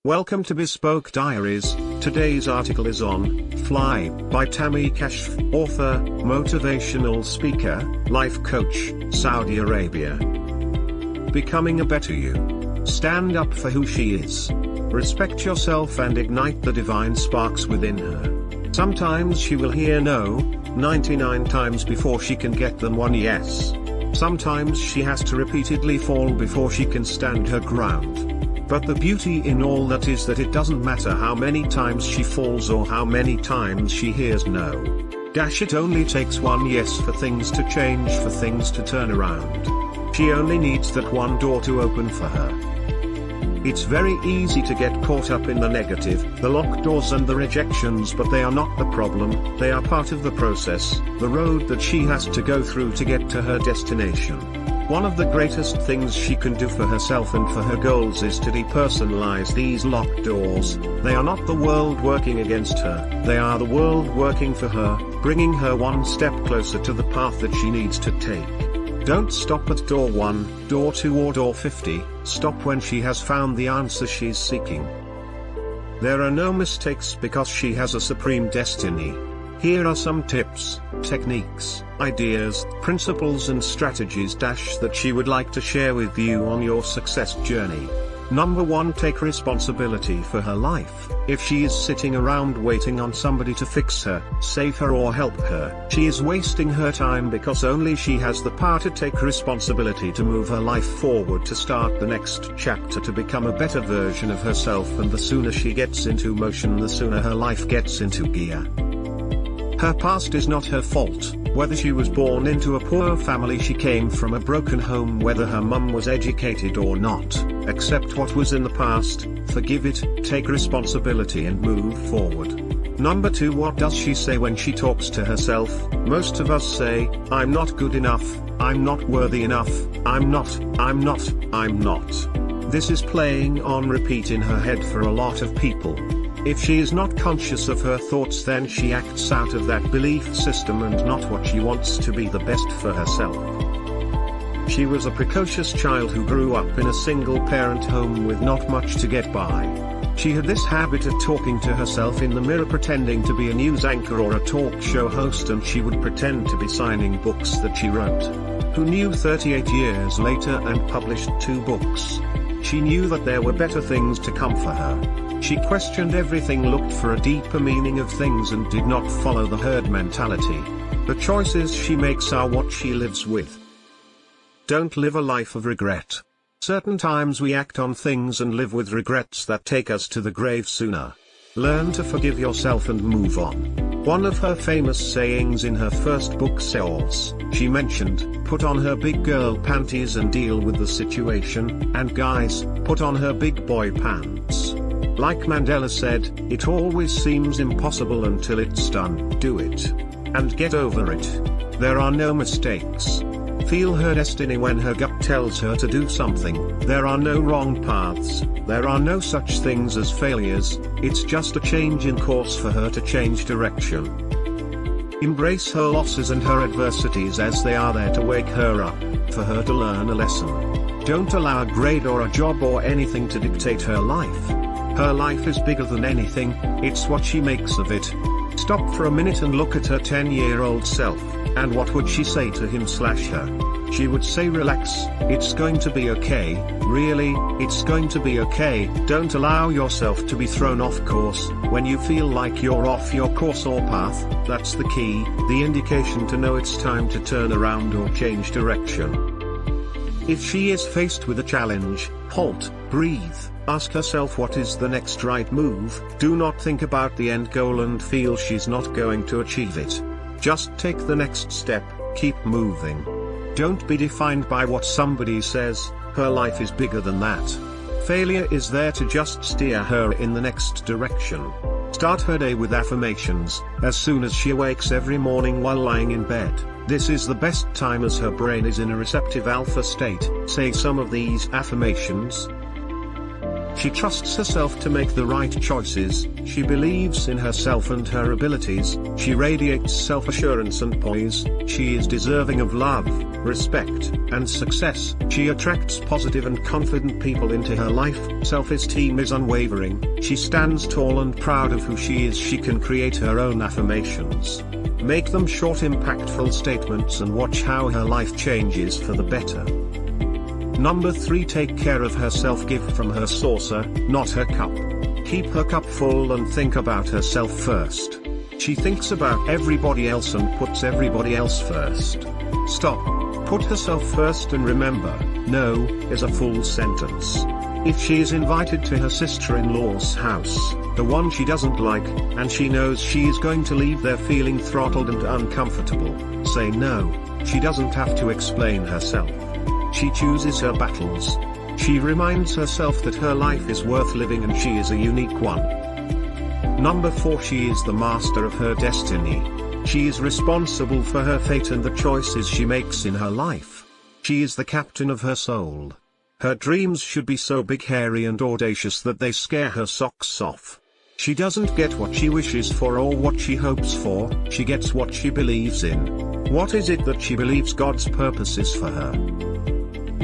Welcome to Bespoke Diaries. Today's article is on Fly by Tammy, Kashef, author, motivational speaker, life coach, Saudi Arabia. Becoming a better you. Stand up for who she is. Respect yourself and ignite the divine sparks within her. Sometimes she will hear no 99 times before she can get them one yes. Sometimes she has to repeatedly fall before she can stand her ground. But the beauty in all that is that it doesn't matter how many times she falls or how many times she hears no. It only takes one yes for things to change, for things to turn around. She only needs that one door to open for her. It's very easy to get caught up in the negative, the locked doors and the rejections, but they are not the problem, they are part of the process, the road that she has to go through to get to her destination. One of the greatest things she can do for herself and for her goals is to depersonalize these locked doors. They are not the world working against her, they are the world working for her, bringing her one step closer to the path that she needs to take. Don't stop at door 1, door 2 or door 50, stop when she has found the answer she's seeking. There are no mistakes because she has a supreme destiny. Here are some tips, techniques, ideas, principles and strategies that she would like to share with you on your success journey. Number 1. Take responsibility for her life. If she is sitting around waiting on somebody to fix her, save her or help her, she is wasting her time because only she has the power to take responsibility to move her life forward, to start the next chapter, to become a better version of herself, and the sooner she gets into motion, the sooner her life gets into gear. Her past is not her fault, whether she was born into a poor family, she came from a broken home, whether her mum was educated or not. Accept what was in the past, forgive it, take responsibility and move forward. Number 2. What does she say when she talks to herself? Most of us say, I'm not good enough, I'm not worthy enough, I'm not. This is playing on repeat in her head for a lot of people. If she is not conscious of her thoughts, then she acts out of that belief system and not what she wants to be the best for herself. She was a precocious child who grew up in a single-parent home with not much to get by. She had this habit of talking to herself in the mirror, pretending to be a news anchor or a talk show host, and she would pretend to be signing books that she wrote. Who knew 38 years later and published 2 books? She knew that there were better things to come for her. She questioned everything, looked for a deeper meaning of things and did not follow the herd mentality. The choices she makes are what she lives with. Don't live a life of regret. Certain times we act on things and live with regrets that take us to the grave sooner. Learn to forgive yourself and move on. One of her famous sayings in her first book, Sales, she mentioned, put on her big girl panties and deal with the situation, and guys, put on her big boy pants. Like Mandela said, it always seems impossible until it's done. Do it. And get over it. There are no mistakes. Feel her destiny when her gut tells her to do something. There are no wrong paths, there are no such things as failures, it's just a change in course for her to change direction. Embrace her losses and her adversities as they are there to wake her up, for her to learn a lesson. Don't allow a grade or a job or anything to dictate her life. Her life is bigger than anything, it's what she makes of it. Stop for a minute and look at her 10-year-old self, and what would she say to him/her? She would say, relax, it's going to be okay, really, it's going to be okay. Don't allow yourself to be thrown off course. When you feel like you're off your course or path, that's the key, the indication to know it's time to turn around or change direction. If she is faced with a challenge, halt, breathe, ask herself what is the next right move. Do not think about the end goal and feel she's not going to achieve it. Just take the next step, keep moving. Don't be defined by what somebody says, her life is bigger than that. Failure is there to just steer her in the next direction. Start her day with affirmations, as soon as she awakes every morning while lying in bed. This is the best time as her brain is in a receptive alpha state. Say some of these affirmations. She trusts herself to make the right choices, she believes in herself and her abilities, she radiates self-assurance and poise, she is deserving of love, respect, and success, she attracts positive and confident people into her life, self-esteem is unwavering, she stands tall and proud of who she is, she can create her own affirmations. Make them short impactful statements and watch how her life changes for the better. Number 3. Take care of herself. Give from her saucer, not her cup. Keep her cup full and think about herself first. She thinks about everybody else and puts everybody else first. Stop. Put herself first and remember, no is a full sentence. If she is invited to her sister-in-law's house, the one she doesn't like, and she knows she is going to leave there feeling throttled and uncomfortable, say no. She doesn't have to explain herself. She chooses her battles. She reminds herself that her life is worth living and she is a unique one. Number 4. She is the master of her destiny. She is responsible for her fate and the choices she makes in her life. She is the captain of her soul. Her dreams should be so big, hairy and audacious that they scare her socks off. She doesn't get what she wishes for or what she hopes for, she gets what she believes in. What is it that she believes God's purpose is for her?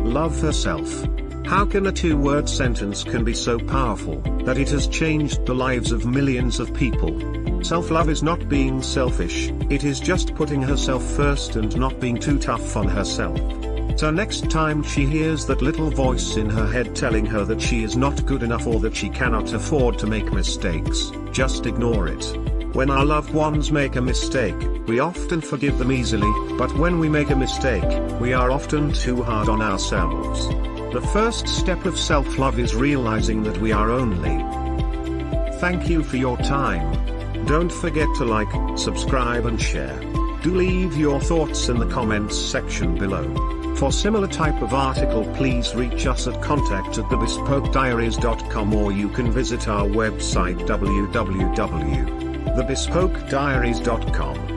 Love herself. How can a 2-word sentence can be so powerful, that it has changed the lives of millions of people? Self-love is not being selfish, it is just putting herself first and not being too tough on herself. So next time she hears that little voice in her head telling her that she is not good enough or that she cannot afford to make mistakes, just ignore it. When our loved ones make a mistake, we often forgive them easily, but when we make a mistake, we are often too hard on ourselves. The first step of self-love is realizing that we are only. Thank you for your time. Don't forget to like, subscribe and share. Do leave your thoughts in the comments section below. For similar type of article, please reach us at contact@thebespokediaries.com, or you can visit our website www.thebespokediaries.com.